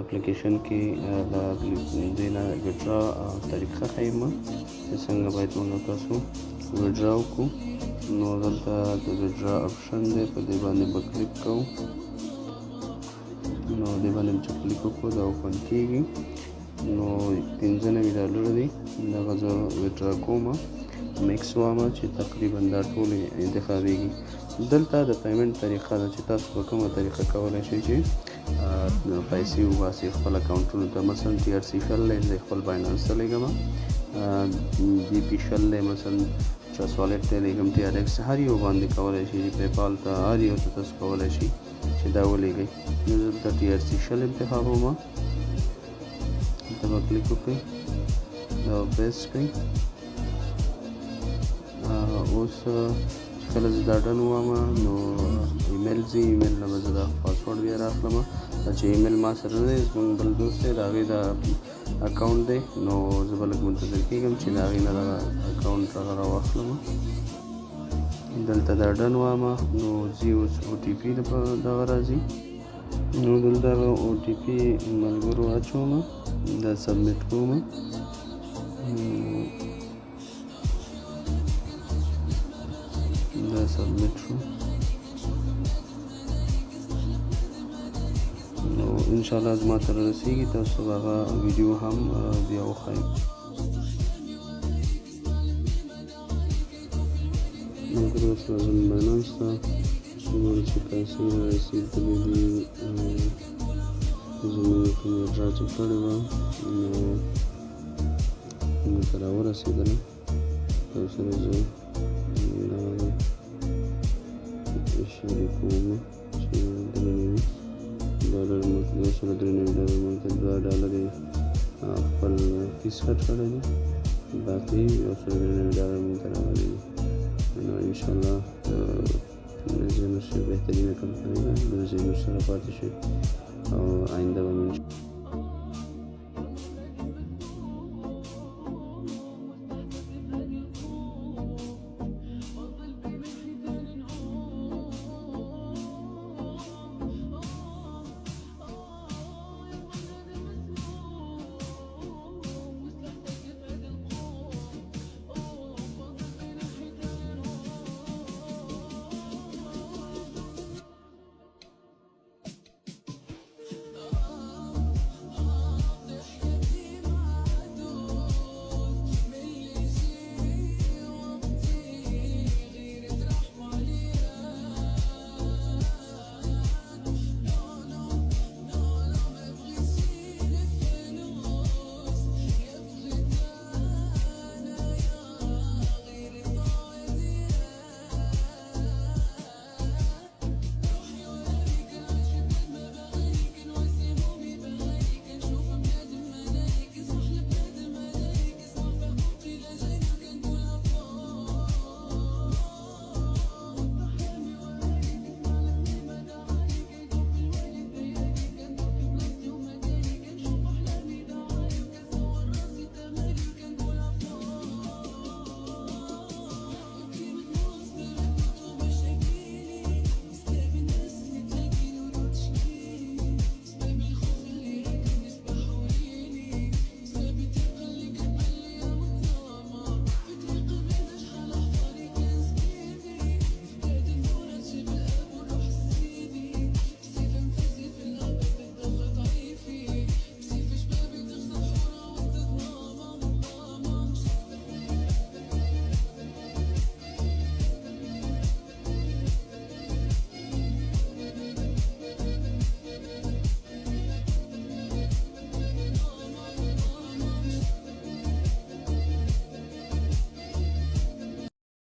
اپلیکیشن کې د دې نه وډرا طریقه ښیم چې څنګه باید موږ تاسو وډرا وکړو. نو دلته د وډرا آپشن دی، په دې باندې به کلیک کوو. نو دې باندې چې کلیک وکړو دا اوپن کېږي. نو $95 دی، دغه زه وډرا کوم. میکس وامه چې تقریبا دا ټولې انتخابېږي. دلته د پیمنټ طریقه ده چې تاسو په کومه طریقه کولی شئ چې پیسې وباسئ خپل اکاونټونو ته. مثلا TRC شل دی، زه خپل باینانس ته لېږم. BP شل دی، مثلا ټرست والټ ته لېږم. TRX هر یو باندې کولی شئ، پیپال ته هر یو ته تاسو کولی شئ چې دا ولېږئ. نو زه دلته TRC شل انتخابوم. دلته به کلیک وکړئ، دا به پیسټ کړئ. اوس چې کله زه دا ډن ووامه نو ایمیل ځي، ایمیل نه به زه دا پاسورډ بیا راخلم. چې ایمیل ما سره نه دی، زموږ بل دوست دی، د هغې دا اکاونټ دی. نو زه به لږ منتظر کېږم چې د هغې نه دغه اکاونټ هغه راواخلم. دلته دا ډن ووامه نو ځي. اوس OTP دغه راځي. نو دلته هغه OTP ملګرو اچوم، دا سبمیټ کوم. دا سبمیټ شو. نو انشاءالله زما ته رسیږي، تاسو هغه ویډیو هم بیا وښایم. ملګرو اوس راځم باینانس ته، ګورو چې پیسې رسېدلې دي. زموږ کوم وډرا چې کړې وه نو موږ ته راورسېدله. تاسو سره زه شریکوم چې $93 موږ ته $293 موږ ته $2 خپل فیس کټ کړی دی، باقي $293 موږ ته راغلی دی. نو انشاءالله زموږ بهترینه کمپنۍ ده، زموږ سره پاتې شئ او آینده به